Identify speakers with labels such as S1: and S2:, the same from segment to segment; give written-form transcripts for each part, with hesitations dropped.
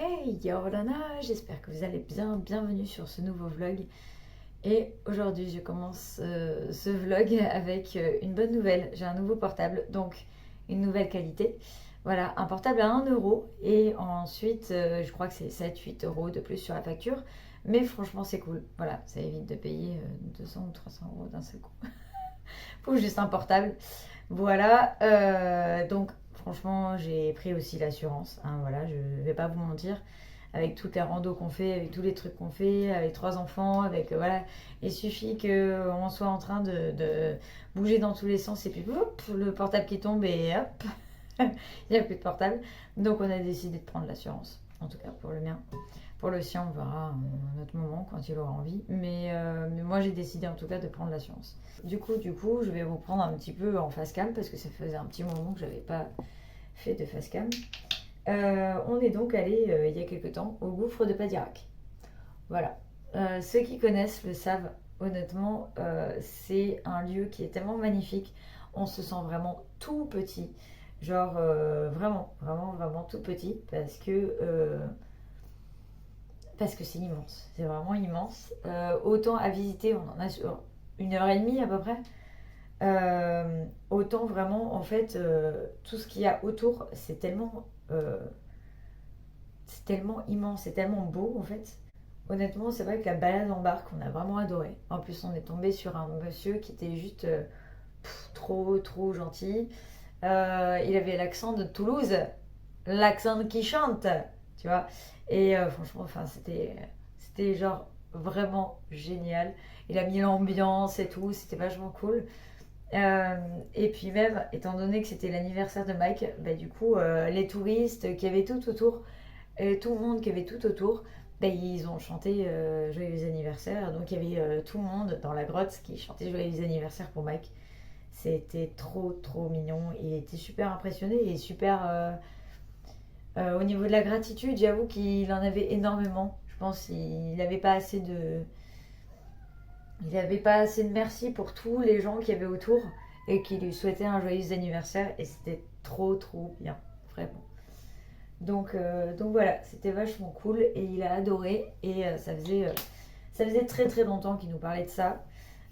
S1: Hey Yorana, j'espère que vous allez bien, bienvenue sur ce nouveau vlog. Et aujourd'hui je commence ce vlog avec une bonne nouvelle. J'ai un nouveau portable, donc une nouvelle qualité. Voilà, un portable à 1 € et ensuite je crois que c'est 7-8 € de plus sur la facture. Mais franchement c'est cool, voilà, ça évite de payer 200 ou 300 € d'un seul coup. Pour juste un portable. Voilà, donc franchement, j'ai pris aussi l'assurance, hein, voilà, je vais pas vous mentir. Avec toutes les randos qu'on fait, avec tous les trucs qu'on fait, avec 3 enfants, avec voilà, il suffit qu'on soit en train de bouger dans tous les sens et puis hop, le portable qui tombe et hop, il n'y a plus de portable. Donc on a décidé de prendre l'assurance, en tout cas pour le mien. Pour le sien, on verra à un autre moment quand il aura envie. Mais moi, j'ai décidé en tout cas de prendre l'assurance. Du coup, je vais vous prendre un petit peu en face cam parce que ça faisait un petit moment que j'avais pas fait de face cam. On est donc allé il y a quelques temps au gouffre de Padirac. Voilà. Ceux qui connaissent le savent. Honnêtement, c'est un lieu qui est tellement magnifique. On se sent vraiment tout petit. Genre vraiment, vraiment, vraiment tout petit parce que c'est immense, c'est vraiment immense. Autant à visiter, on en a sur 1 heure et demie à peu près. Autant vraiment, en fait, tout ce qu'il y a autour, c'est tellement immense, c'est tellement beau en fait. Honnêtement, c'est vrai que la balade en barque, on a vraiment adoré. En plus, on est tombé sur un monsieur qui était juste trop, trop gentil. Il avait l'accent de Toulouse, l'accent qui chante, tu vois. Et franchement, enfin, c'était genre vraiment génial. Il a mis l'ambiance et tout, c'était vachement cool. Euh, et puis même, étant donné que c'était l'anniversaire de Mike, bah, du coup, les touristes qui avaient tout autour, et tout le monde qui avait tout autour, bah, ils ont chanté Joyeux anniversaire. Donc il y avait tout le monde dans la grotte qui chantait Joyeux anniversaire pour Mike. C'était trop trop mignon. Il était super impressionné et super au niveau de la gratitude, j'avoue qu'il en avait énormément. Je pense qu'il n'avait pas assez de, il avait pas assez de merci pour tous les gens qui avaient autour et qui lui souhaitaient un joyeux anniversaire et c'était trop trop bien, vraiment. Donc voilà, c'était vachement cool et il a adoré et ça faisait très très longtemps qu'il nous parlait de ça.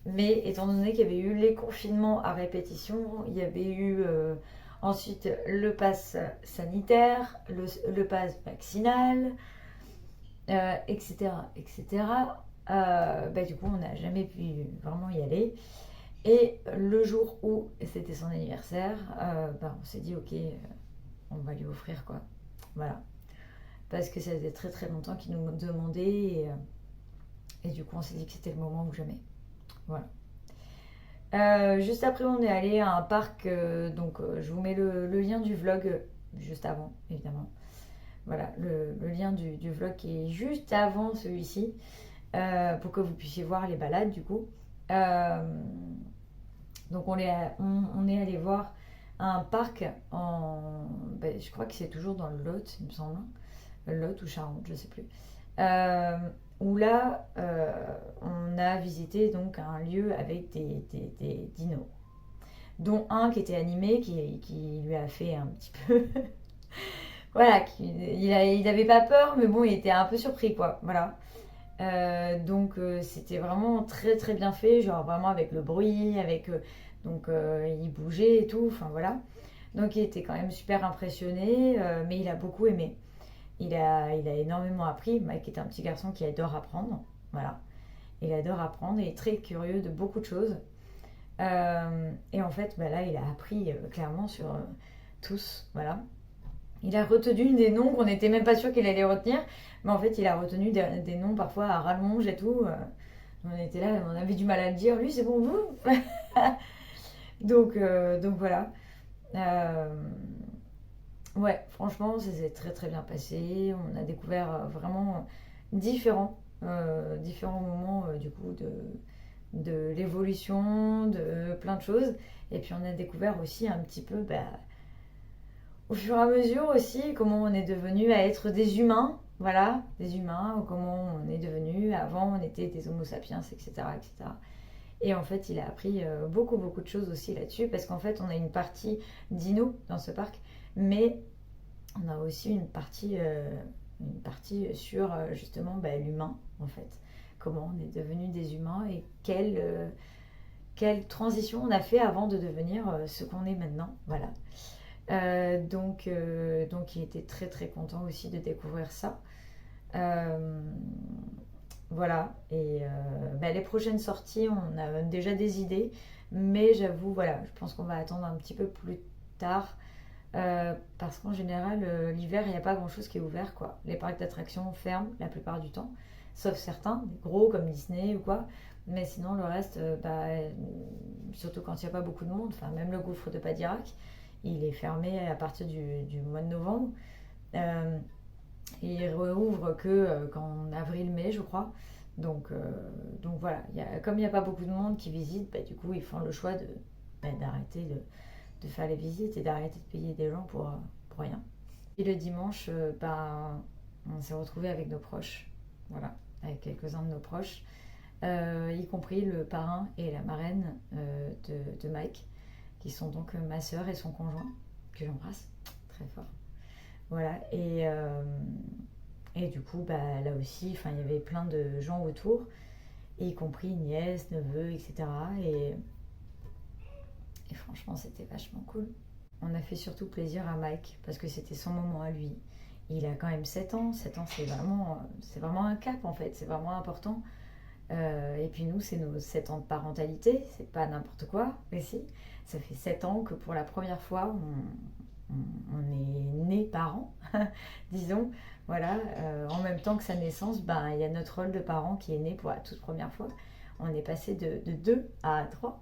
S1: Mais étant donné qu'il y avait eu les confinements à répétition, il y avait eu ensuite le pass sanitaire, le pass vaccinal, etc. etc. Bah, du coup, on n'a jamais pu vraiment y aller. Et le jour où c'était son anniversaire, bah, on s'est dit, ok, on va lui offrir quoi. Voilà. Parce que ça faisait très très longtemps qu'il nous demandait et du coup, on s'est dit que c'était le moment ou jamais. Voilà. Juste après, on est allé à un parc, donc je vous mets le lien du vlog juste avant, évidemment. Voilà, le lien du vlog qui est juste avant celui-ci, pour que vous puissiez voir les balades du coup. Donc on est allé voir un parc ben, je crois que c'est toujours dans le Lot, il me semble. Le Lot ou Charente, je sais plus. Euh, Où là, on a visité donc un lieu avec des dinos, dont un qui était animé, qui lui a fait un petit peu. Voilà, il avait pas peur, mais bon, il était un peu surpris, quoi. Voilà. Donc, c'était vraiment très très bien fait, genre vraiment avec le bruit, avec. Donc, il bougeait et tout, enfin voilà. Donc, il était quand même super impressionné, mais il a beaucoup aimé. Il a énormément appris. Mike est un petit garçon qui adore apprendre. Voilà. Il adore apprendre et est très curieux de beaucoup de choses. Et en fait, bah là, il a appris clairement sur tous. Voilà. Il a retenu des noms qu'on n'était même pas sûr qu'il allait retenir. Mais en fait, il a retenu des noms parfois à rallonge et tout. On était là, on avait du mal à le dire. Lui, c'est bon, vous. Donc voilà. Euh, Ouais, franchement, ça s'est très très bien passé. On a découvert vraiment différents moments du coup de l'évolution, de plein de choses. Et puis on a découvert aussi un petit peu, bah, au fur et à mesure aussi, comment on est devenu à être des humains. Voilà, des humains, ou comment on est devenu. Avant, on était des homo sapiens, etc. etc. Et en fait, il a appris beaucoup, beaucoup de choses aussi là-dessus, parce qu'en fait, on a une partie dino dans ce parc, mais on a aussi une partie une partie sur justement l'humain en fait. Comment on est devenu des humains et quelle transition on a fait avant de devenir ce qu'on est maintenant. Voilà. Donc il était très très content aussi de découvrir ça. Voilà. Et les prochaines sorties, on a déjà des idées, mais j'avoue, voilà, je pense qu'on va attendre un petit peu plus tard. Parce qu'en général, l'hiver, il n'y a pas grand chose qui est ouvert, quoi. Les parcs d'attractions ferment la plupart du temps, sauf certains, des gros comme Disney ou quoi. Mais sinon, le reste, surtout quand il n'y a pas beaucoup de monde, enfin, même le gouffre de Padirac, il est fermé à partir du mois de novembre. Et il rouvre que qu'en avril-mai, je crois. Donc voilà, comme il n'y a pas beaucoup de monde qui visite, du coup, ils font le choix d'arrêter de faire les visites et d'arrêter de payer des gens pour rien. Et le dimanche, on s'est retrouvés avec nos proches, voilà, avec quelques-uns de nos proches, y compris le parrain et la marraine de Mike, qui sont donc ma sœur et son conjoint, que j'embrasse très fort. Voilà, et du coup, là aussi, il y avait plein de gens autour, y compris nièces, neveux, etc. Et franchement, c'était vachement cool. On a fait surtout plaisir à Mike, parce que c'était son moment à lui. Il a quand même 7 ans. 7 ans, c'est vraiment un cap, en fait. C'est vraiment important. Et puis nous, c'est nos 7 ans de parentalité. C'est pas n'importe quoi, mais si. Ça fait 7 ans que pour la première fois, on est né parents, disons. Voilà. En même temps que sa naissance, il y a notre rôle de parent qui est né pour la toute première fois. On est passé de 2 à 3.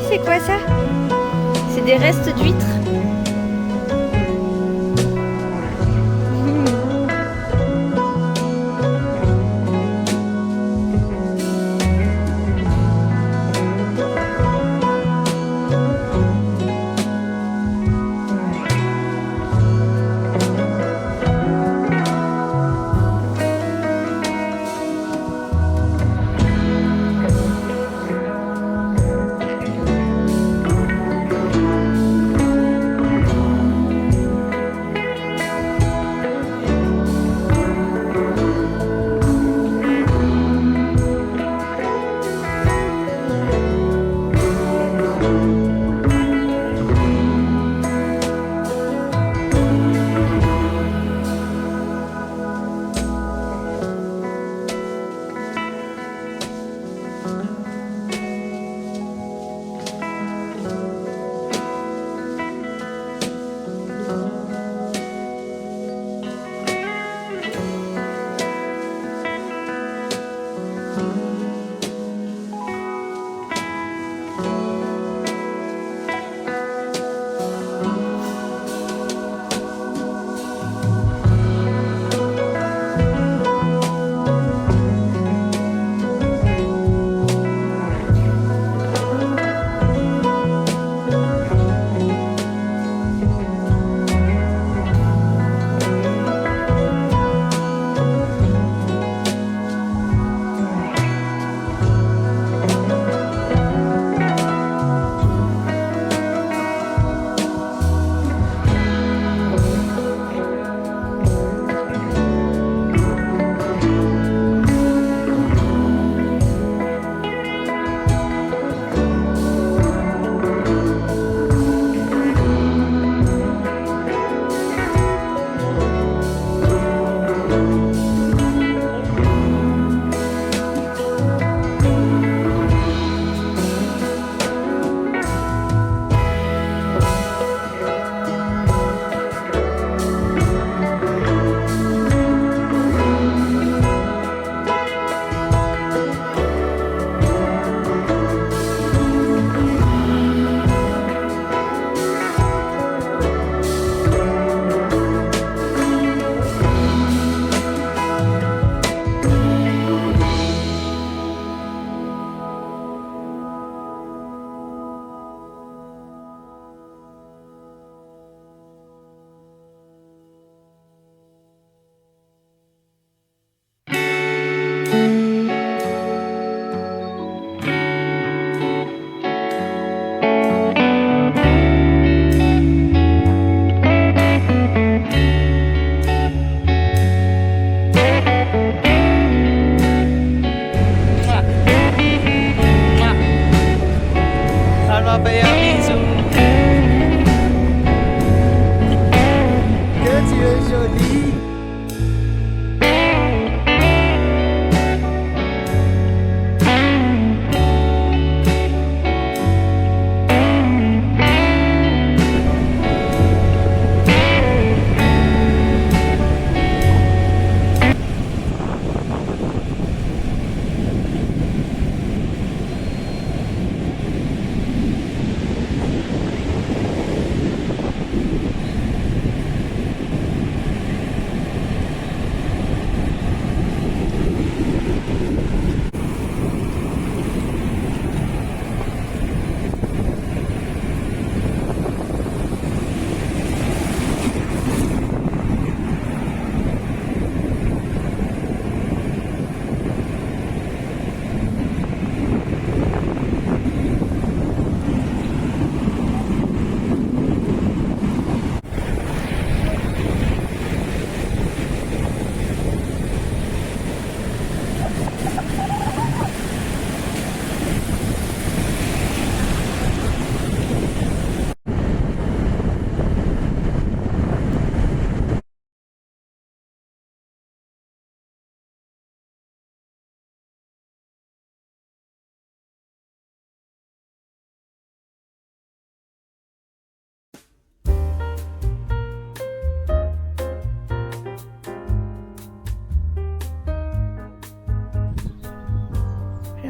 S1: C'est quoi ça? C'est des restes d'huîtres.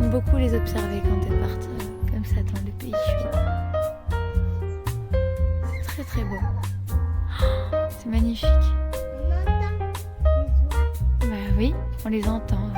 S2: J'aime beaucoup les observer quand elles partent comme ça dans le pays chaud. C'est très très beau. Oh, c'est magnifique. Bah oui, on les entend, ouais.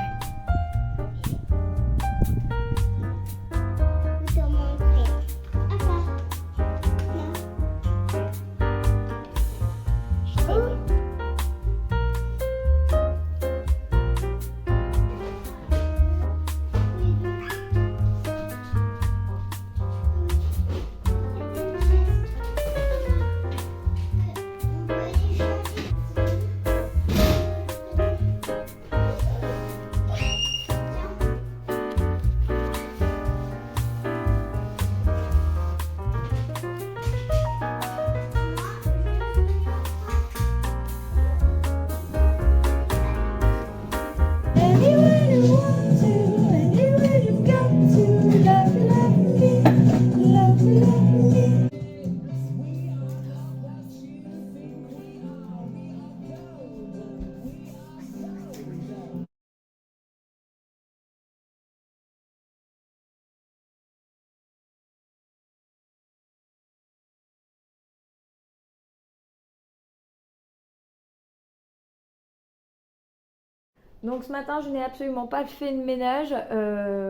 S1: Donc ce matin, je n'ai absolument pas fait de ménage.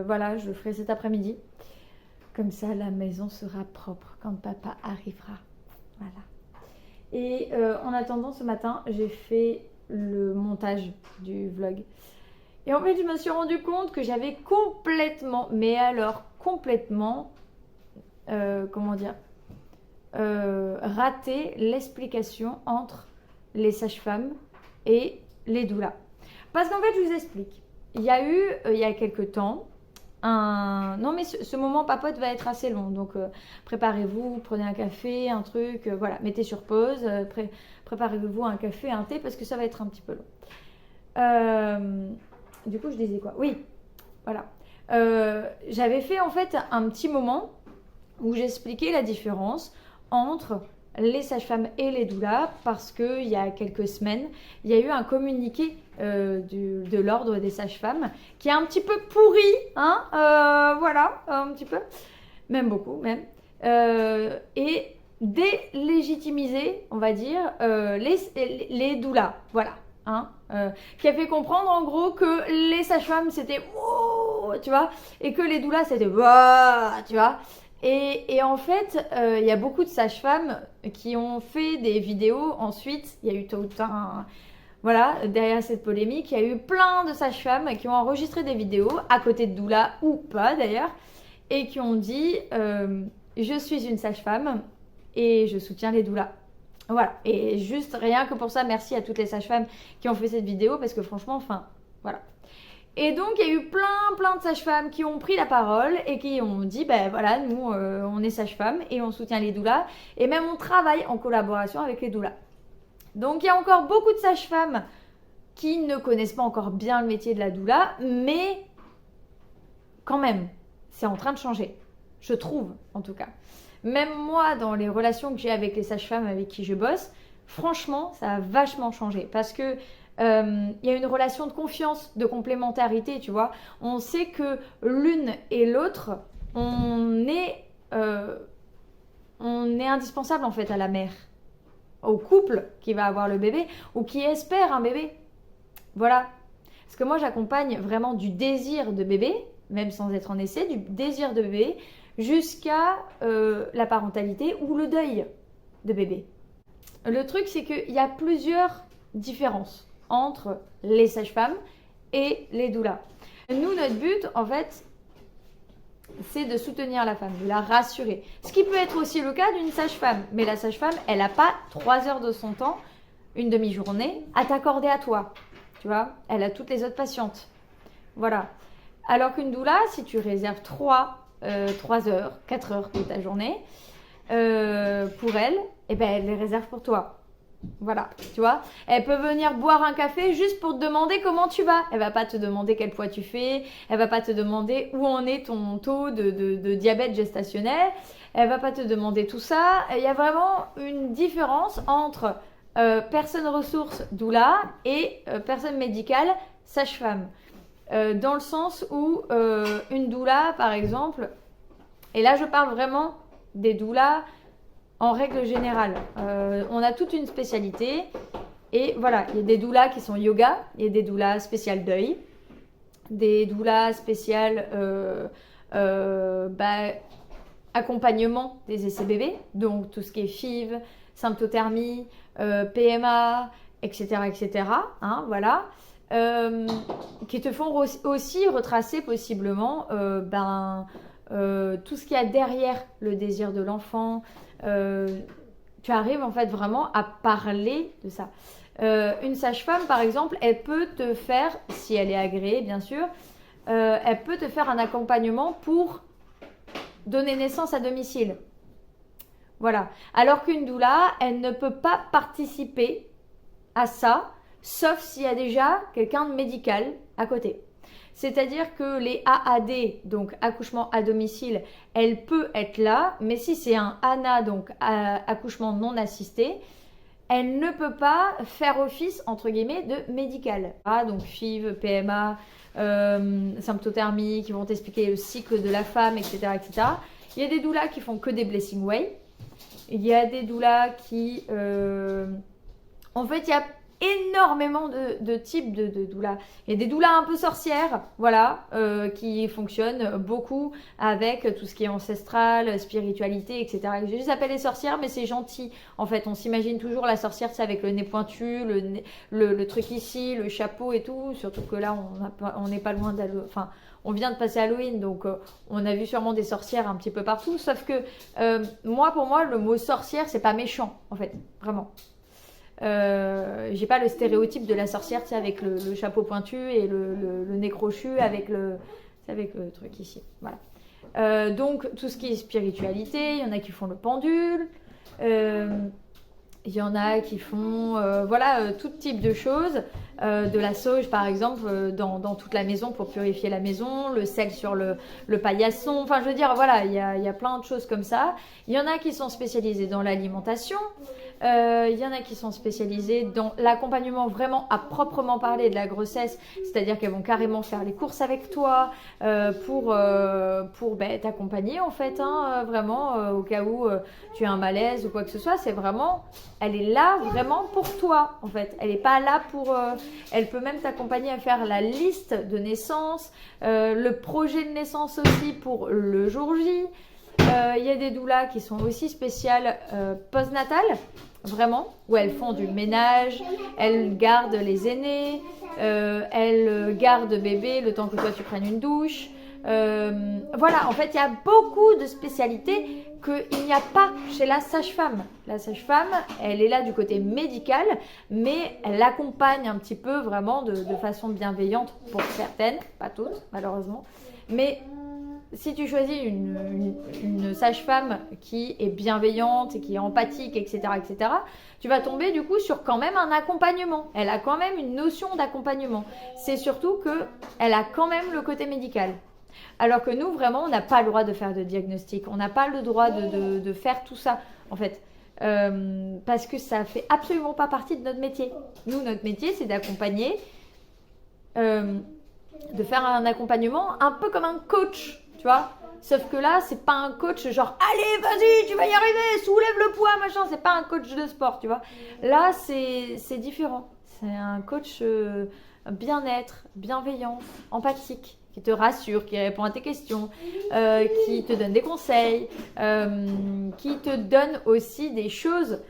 S1: Voilà, je le ferai cet après-midi. Comme ça, la maison sera propre quand papa arrivera. Voilà. Et en attendant, ce matin, j'ai fait le montage du vlog. Et en fait, je me suis rendu compte que j'avais complètement, mais alors complètement, comment dire, raté l'explication entre les sages-femmes et les doulas. Parce qu'en fait, je vous explique. Il y a eu, il y a quelques temps, non mais ce moment papote va être assez long, donc préparez-vous, prenez un café, un truc, voilà, mettez sur pause, préparez-vous un café, un thé, parce que ça va être un petit peu long. Du coup, je disais quoi? Oui, voilà. J'avais fait en fait un petit moment où j'expliquais la différence entre les sages-femmes et les doulas, parce qu'il y a quelques semaines, il y a eu un communiqué de l'ordre des sages-femmes qui est un petit peu pourri, hein, voilà, un petit peu, même beaucoup, même, et délégitimiser, on va dire, les doulas, voilà, hein, qui a fait comprendre en gros que les sages-femmes c'était oh, tu vois, et que les doulas c'était bah, tu vois. Et en fait, il y a beaucoup de sages-femmes qui ont fait des vidéos. Ensuite, il y a eu tout un... Voilà, derrière cette polémique, il y a eu plein de sages-femmes qui ont enregistré des vidéos, à côté de doula ou pas d'ailleurs, et qui ont dit je suis une sage-femme et je soutiens les doulas. Voilà, et juste rien que pour ça, merci à toutes les sages-femmes qui ont fait cette vidéo, parce que franchement, enfin, voilà. Et donc, il y a eu plein de sages-femmes qui ont pris la parole et qui ont dit, ben voilà, nous, on est sages-femmes et on soutient les doulas. Et même, on travaille en collaboration avec les doulas. Donc, il y a encore beaucoup de sages-femmes qui ne connaissent pas encore bien le métier de la doula, mais quand même, c'est en train de changer. Je trouve, en tout cas. Même moi, dans les relations que j'ai avec les sages-femmes avec qui je bosse, franchement, ça a vachement changé. Parce que il y a une relation de confiance, de complémentarité, tu vois. On sait que l'une et l'autre, on est indispensable en fait à la mère, au couple qui va avoir le bébé ou qui espère un bébé. Voilà. Parce que moi, j'accompagne vraiment du désir de bébé, même sans être en essai, du désir de bébé jusqu'à la parentalité ou le deuil de bébé. Le truc, c'est qu'il y a plusieurs différences entre les sages-femmes et les doulas. Nous, notre but, en fait, c'est de soutenir la femme, de la rassurer. Ce qui peut être aussi le cas d'une sage-femme. Mais la sage-femme, elle n'a pas 3 heures de son temps, une demi-journée, à t'accorder à toi. Tu vois, elle a toutes les autres patientes. Voilà. Alors qu'une doula, si tu réserves 3 heures, 4 heures de ta journée, pour elle, eh ben, elle les réserve pour toi. Voilà, tu vois, elle peut venir boire un café juste pour te demander comment tu vas. Elle va pas te demander quel poids tu fais, elle va pas te demander où en est ton taux de diabète gestationnel, elle va pas te demander tout ça. Il y a vraiment une différence entre personne ressource doula et personne médicale sage-femme. dans le sens où une doula, par exemple, et là je parle vraiment des doulas en règle générale. On a toute une spécialité et voilà, il y a des doulas qui sont yoga, il y a des doulas spéciales deuil, des doulas spéciales accompagnement des essais bébés, donc tout ce qui est FIV, symptothermie, PMA, etc. etc. Hein, voilà. Qui te font aussi retracer possiblement tout ce qu'il y a derrière le désir de l'enfant. Tu arrives en fait vraiment à parler de ça. Une sage-femme, par exemple, elle peut te faire, si elle est agréée bien sûr, elle peut te faire un accompagnement pour donner naissance à domicile. Voilà. Alors qu'une doula, elle ne peut pas participer à ça, sauf s'il y a déjà quelqu'un de médical à côté. C'est-à-dire que les AAD, donc accouchement à domicile, elle peut être là, mais si c'est un ANA, donc accouchement non assisté, elle ne peut pas faire office, entre guillemets, de médical. Ah, donc FIV, PMA, symptothermie, qui vont t'expliquer le cycle de la femme, etc., etc. Il y a des doulas qui font que des blessing way. Il y a des doulas qui... En fait, il y a énormément de types de doulas. Il y a des doulas un peu sorcières, voilà, qui fonctionnent beaucoup avec tout ce qui est ancestral, spiritualité, etc. Je les appelle les sorcières, mais c'est gentil. En fait, on s'imagine toujours la sorcière, c'est avec le nez pointu, le truc ici, le chapeau et tout. Surtout que là, on n'est pas loin d'Halloween. Enfin, on vient de passer Halloween, donc on a vu sûrement des sorcières un petit peu partout. Sauf que pour moi, le mot sorcière, c'est pas méchant, en fait, vraiment. J'ai pas le stéréotype de la sorcière, tu sais, avec le chapeau pointu et le nez crochu avec le truc ici. Voilà. Donc tout ce qui est spiritualité, il y en a qui font le pendule, il y en a qui font tout type de choses, de la sauge par exemple dans toute la maison pour purifier la maison, le sel sur le paillasson, enfin je veux dire voilà, il y a plein de choses comme ça. Il y en a qui sont spécialisés dans l'alimentation, il y en a qui sont spécialisés dans l'accompagnement vraiment à proprement parler de la grossesse, c'est-à-dire qu'elles vont carrément faire les courses avec toi pour t'accompagner en fait, hein, vraiment au cas où tu as un malaise ou quoi que ce soit. C'est vraiment, elle est là vraiment pour toi en fait, elle n'est pas là pour elle peut même t'accompagner à faire la liste de naissance, le projet de naissance aussi pour le jour J. Il y a des doulas qui sont aussi spéciales postnatales, vraiment, où elles font du ménage, elles gardent les aînés, elles gardent bébé le temps que toi tu prennes une douche. Voilà, en fait, il y a beaucoup de spécialités qu'il n'y a pas chez la sage-femme. La sage-femme, elle est là du côté médical, mais elle accompagne un petit peu vraiment de façon bienveillante pour certaines, pas toutes malheureusement. Mais si tu choisis une sage-femme qui est bienveillante et qui est empathique, etc., etc., tu vas tomber du coup sur quand même un accompagnement. Elle a quand même une notion d'accompagnement. C'est surtout qu'elle a quand même le côté médical. Alors que nous, vraiment, on n'a pas le droit de faire de diagnostic. On n'a pas le droit de faire tout ça, en fait. Parce que ça fait absolument pas partie de notre métier. Nous, notre métier, c'est d'accompagner, de faire un accompagnement un peu comme un coach, tu vois. Sauf que là, c'est pas un coach genre « Allez, vas-y, tu vas y arriver, soulève le poids, machin ». C'est pas un coach de sport, tu vois. Là, c'est différent. C'est un coach bien-être, bienveillant, empathique, qui te rassure, qui répond à tes questions, qui te donne des conseils, qui te donne aussi des choses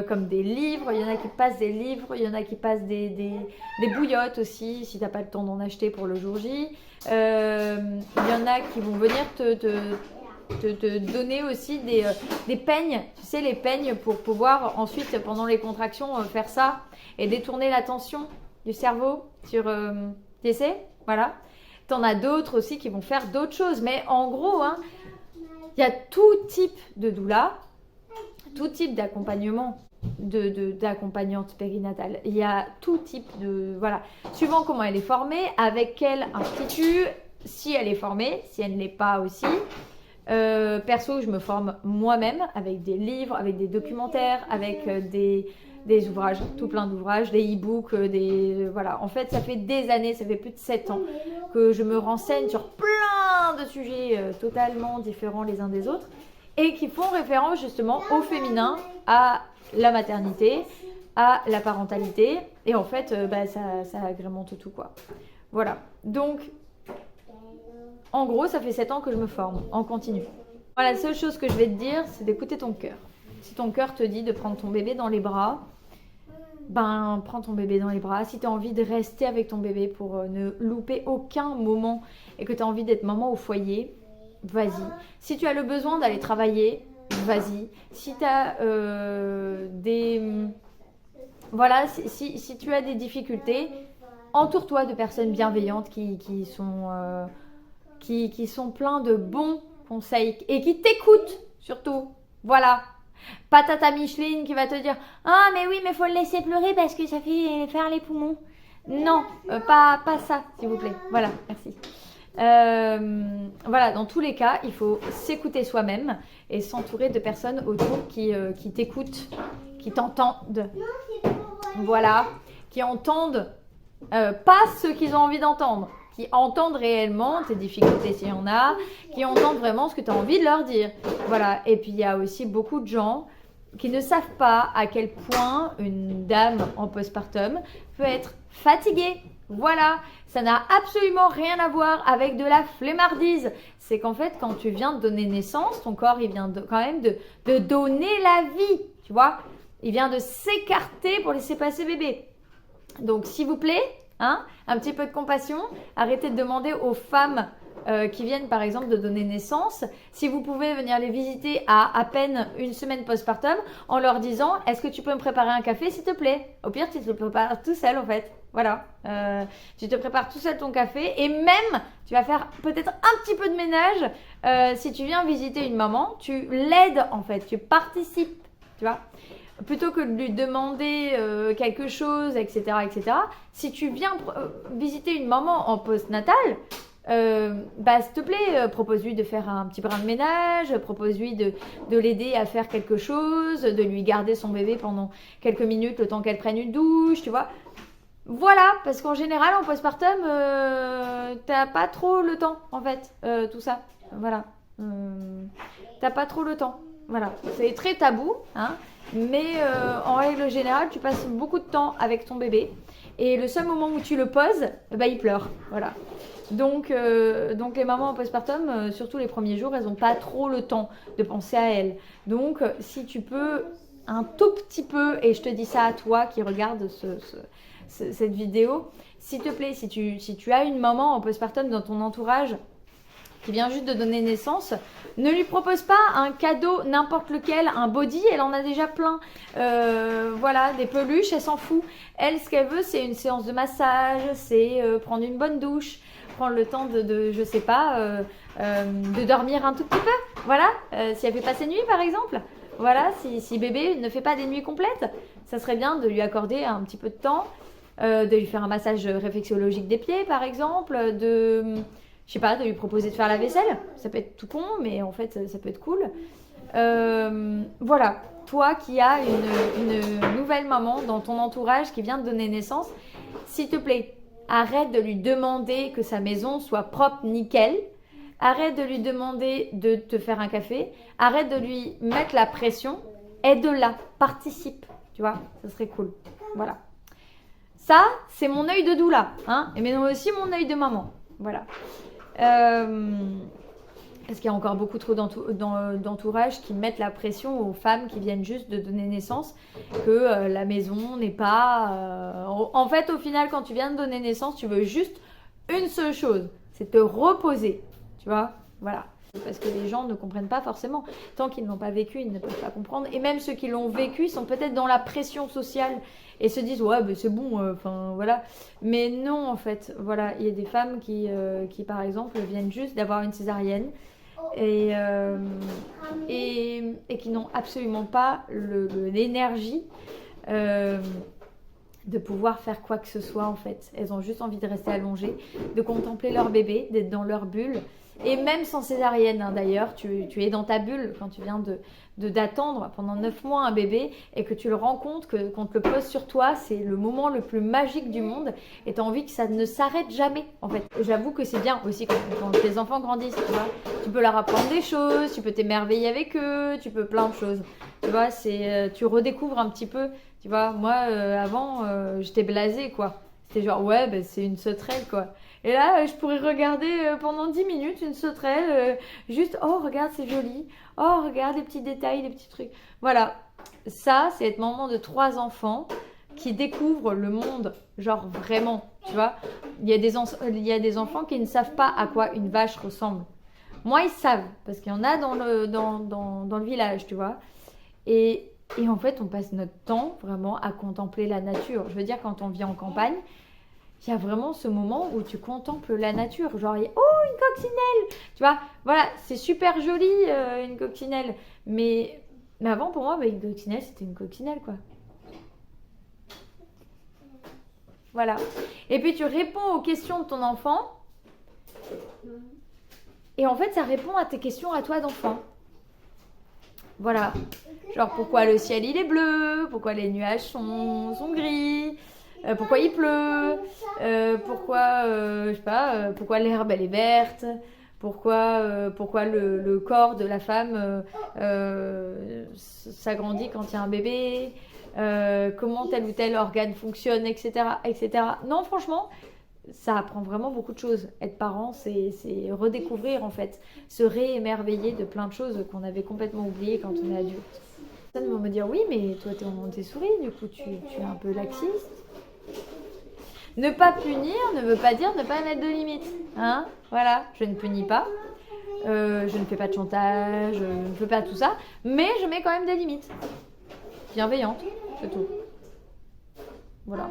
S1: comme des livres. Il y en a qui passent des livres, il y en a qui passent des bouillottes aussi, si tu n'as pas le temps d'en acheter pour le jour J. Il y en a qui vont venir te donner aussi des peignes, tu sais, les peignes pour pouvoir ensuite, pendant les contractions, faire ça et détourner l'attention du cerveau sur l'essai, voilà. T'en as d'autres aussi qui vont faire d'autres choses. Mais en gros, hein, il y a tout type de doula, tout type d'accompagnement, d'accompagnante périnatale. Il y a tout type de... Voilà. Suivant comment elle est formée, avec quel institut, si elle est formée, si elle ne l'est pas aussi. Perso, je me forme moi-même avec des livres, avec des documentaires, avec des des ouvrages, tout plein d'ouvrages, des e-books, voilà. En fait, ça fait des années, ça fait plus de 7 ans que je me renseigne sur plein de sujets totalement différents les uns des autres et qui font référence justement au féminin, à la maternité, à la parentalité. Et en fait, ça agrémente tout, quoi. Voilà. Donc, en gros, ça fait 7 ans que je me forme en continu. Voilà, la seule chose que je vais te dire, c'est d'écouter ton cœur. Si ton cœur te dit de prendre ton bébé dans les bras, ben prends ton bébé dans les bras. Si tu as envie de rester avec ton bébé pour ne louper aucun moment et que tu as envie d'être maman au foyer, vas-y. Si tu as le besoin d'aller travailler, vas-y. Si tu as Voilà, si tu as des difficultés, entoure-toi de personnes bienveillantes qui sont pleins de bons conseils et qui t'écoutent surtout. Voilà. Pas tata Micheline qui va te dire « Ah mais oui mais faut le laisser pleurer parce que ça fait faire les poumons ». Non, pas ça s'il vous plaît. Voilà, merci. Voilà, dans tous les cas, il faut s'écouter soi-même et s'entourer de personnes autour qui t'écoutent, qui t'entendent. Voilà, qui entendent pas ce qu'ils ont envie d'entendre, qui entendent réellement tes difficultés s'il y en a, qui entendent vraiment ce que tu as envie de leur dire. Voilà, et puis il y a aussi beaucoup de gens qui ne savent pas à quel point une dame en postpartum peut être fatiguée. Voilà, ça n'a absolument rien à voir avec de la flemmardise. C'est qu'en fait, quand tu viens de donner naissance, ton corps, il vient quand même de donner la vie, tu vois. Il vient de s'écarter pour laisser passer bébé. Donc, s'il vous plaît, un petit peu de compassion. Arrêtez de demander aux femmes qui viennent, par exemple, de donner naissance, si vous pouvez venir les visiter à peine une semaine postpartum en leur disant « Est-ce que tu peux me préparer un café, s'il te plaît ?» Au pire, tu te le prépares tout seul, en fait. Voilà. Tu te prépares tout seul ton café et même, tu vas faire peut-être un petit peu de ménage. Si tu viens visiter une maman, tu l'aides, en fait. Tu participes, tu vois. Plutôt que de lui demander quelque chose, etc., etc. Si tu viens visiter une maman en postnatal, s'il te plaît, propose-lui de faire un petit brin de ménage, propose-lui de l'aider à faire quelque chose, de lui garder son bébé pendant quelques minutes, le temps qu'elle prenne une douche, tu vois. Voilà, parce qu'en général, en postpartum, t'as pas trop le temps, en fait, tout ça. Voilà. T'as pas trop le temps. Voilà. C'est très tabou, hein. Mais en règle générale, tu passes beaucoup de temps avec ton bébé et le seul moment où tu le poses, il pleure. Voilà. Donc les mamans en postpartum, surtout les premiers jours, elles n'ont pas trop le temps de penser à elles. Donc si tu peux un tout petit peu, et je te dis ça à toi qui regarde cette vidéo, s'il te plaît, si tu as une maman en postpartum dans ton entourage qui vient juste de donner naissance, ne lui propose pas un cadeau n'importe lequel, un body, elle en a déjà plein. Voilà, des peluches, elle s'en fout. Elle, ce qu'elle veut, c'est une séance de massage, c'est prendre une bonne douche, prendre le temps je sais pas, de dormir un tout petit peu. Voilà, si elle fait pas ses nuits par exemple. Voilà, si bébé ne fait pas des nuits complètes, ça serait bien de lui accorder un petit peu de temps, de lui faire un massage réflexologique des pieds par exemple, je sais pas, de lui proposer de faire la vaisselle. Ça peut être tout con, mais en fait, ça peut être cool. Voilà, toi qui as une nouvelle maman dans ton entourage qui vient de donner naissance, s'il te plaît, arrête de lui demander que sa maison soit propre, nickel. Arrête de lui demander de te faire un café. Arrête de lui mettre la pression. Aide-la, participe, tu vois, ça serait cool. Voilà. Ça, c'est mon œil de doula, hein, mais aussi mon œil de maman. Voilà. Parce qu'il y a encore beaucoup trop d'entourage qui mettent la pression aux femmes qui viennent juste de donner naissance, que la maison n'est pas... En fait, au final, quand tu viens de donner naissance, tu veux juste une seule chose, c'est te reposer, tu vois, voilà. Parce que les gens ne comprennent pas forcément. Tant qu'ils n'ont pas vécu, ils ne peuvent pas comprendre. Et même ceux qui l'ont vécu, ils sont peut-être dans la pression sociale et se disent ouais, c'est bon, enfin voilà. Mais non, en fait, voilà, il y a des femmes qui par exemple, viennent juste d'avoir une césarienne et qui n'ont absolument pas l'énergie de pouvoir faire quoi que ce soit en fait. Elles ont juste envie de rester allongées, de contempler leur bébé, d'être dans leur bulle. Et même sans césarienne, hein, d'ailleurs, tu es dans ta bulle quand tu viens d'attendre pendant 9 mois un bébé et que tu le rends compte qu'on te le pose sur toi, c'est le moment le plus magique du monde et tu as envie que ça ne s'arrête jamais en fait. J'avoue que c'est bien aussi quand tes enfants grandissent, tu vois. Tu peux leur apprendre des choses, tu peux t'émerveiller avec eux, tu peux plein de choses. Tu vois, tu redécouvres un petit peu, tu vois. Moi, avant, j'étais blasée quoi. C'était genre, ouais, ben, c'est une sauterelle quoi. Et là, je pourrais regarder pendant 10 minutes une sauterelle, juste, oh, regarde, c'est joli. Oh, regarde les petits détails, les petits trucs. Voilà, ça, c'est être maman de 3 enfants qui découvrent le monde, genre vraiment, tu vois. Il y a des enfants qui ne savent pas à quoi une vache ressemble. Moi, ils savent, parce qu'il y en a dans le village, tu vois. Et en fait, on passe notre temps vraiment à contempler la nature. Je veux dire, quand on vit en campagne, il y a vraiment ce moment où tu contemples la nature. Genre, oh, une coccinelle! Tu vois, voilà, c'est super joli, une coccinelle. Mais avant, pour moi, une coccinelle, c'était une coccinelle, quoi. Voilà. Et puis, tu réponds aux questions de ton enfant. Et en fait, ça répond à tes questions à toi d'enfant. Voilà. Genre, pourquoi le ciel, il est bleu? Pourquoi les nuages sont gris? Pourquoi il pleut, pourquoi, je sais pas, pourquoi l'herbe elle est verte, pourquoi le corps de la femme s'agrandit quand il y a un bébé, comment tel ou tel organe fonctionne, etc., etc. Non, franchement, ça apprend vraiment beaucoup de choses. Être parent, c'est redécouvrir en fait, se réémerveiller de plein de choses qu'on avait complètement oubliées quand on est adulte. Personne va me dire, oui, mais toi t'es en Montessori, du coup tu es un peu laxiste. Ne pas punir ne veut pas dire ne pas mettre de limites. Hein, voilà, je ne punis pas, je ne fais pas de chantage, je ne fais pas tout ça, mais je mets quand même des limites. Bienveillantes, c'est tout. Voilà.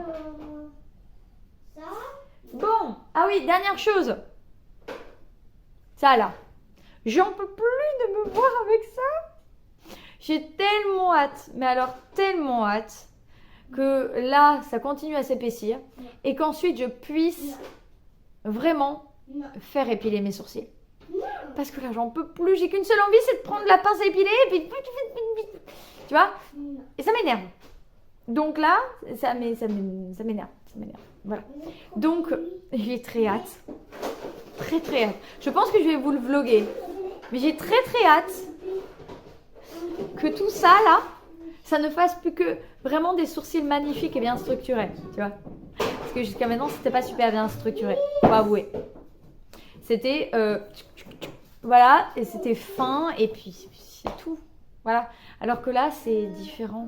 S1: Bon, ah oui, dernière chose. Ça là, j'en peux plus de me voir avec ça. J'ai tellement hâte, mais alors tellement hâte, que là, ça continue à s'épaissir et qu'ensuite je puisse vraiment faire épiler mes sourcils. Parce que là, j'en peux plus. J'ai qu'une seule envie, c'est de prendre la pince à épiler et puis... Tu vois? Et ça m'énerve. Donc là, ça m'énerve. Voilà. Donc, j'ai très hâte. Très, très hâte. Je pense que je vais vous le vlogger. Mais j'ai très, très hâte que tout ça, là, ça ne fasse plus que vraiment des sourcils magnifiques et bien structurés, tu vois. Parce que jusqu'à maintenant, c'était pas super bien structuré, faut avouer. C'était, voilà, et c'était fin, et puis c'est tout, voilà. Alors que là, c'est différent.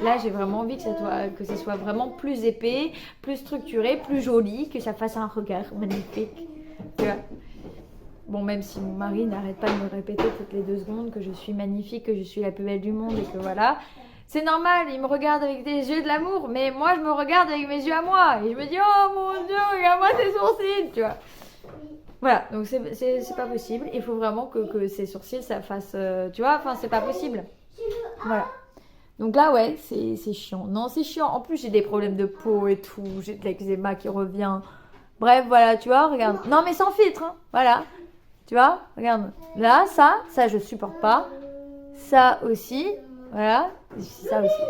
S1: Là, j'ai vraiment envie que ça soit vraiment plus épais, plus structuré, plus joli, que ça fasse un regard magnifique, tu vois. Bon, même si mon mari n'arrête pas de me répéter toutes les 2 secondes que je suis magnifique, que je suis la plus belle du monde et que voilà... C'est normal, il me regarde avec des yeux de l'amour, mais moi je me regarde avec mes yeux à moi. Et je me dis, oh mon Dieu, regarde-moi tes sourcils, tu vois. Voilà, donc c'est pas possible. Il faut vraiment que ces sourcils, ça fasse, tu vois, enfin c'est pas possible. Voilà. Donc là, ouais, c'est chiant. Non, c'est chiant. En plus, j'ai des problèmes de peau et tout. J'ai de l'eczéma qui revient. Bref, voilà, tu vois, regarde. Non, mais sans filtre, hein. Voilà. Tu vois, regarde. Là, ça, je supporte pas. Ça aussi. Voilà, ça aussi.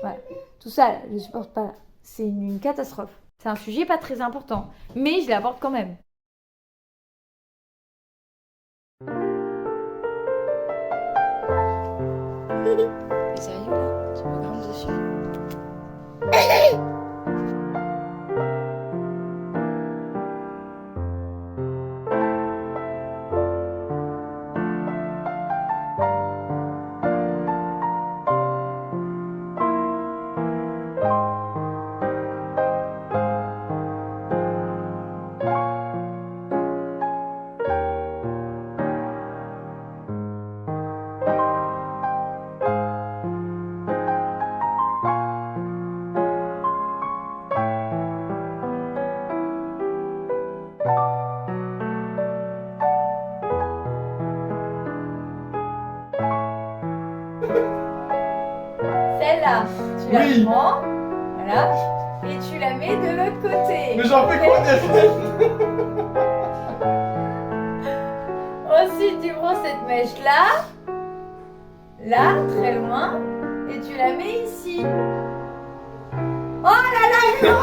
S1: Voilà. Tout ça, là, je ne supporte pas. C'est une catastrophe. C'est un sujet pas très important, mais je l'aborde quand même.
S2: Mais sérieux là, tu me grimmes dessus.
S1: Celle-là, tu la prends, voilà, et tu la mets de l'autre côté.
S3: Mais j'en fais quoi derrière?
S1: tu prends cette mèche là, là, très loin, et tu la mets ici. Oh là là, non,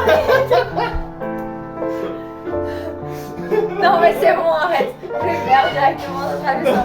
S1: non mais c'est bon, arrête. Je vais le faire directement dans la maison.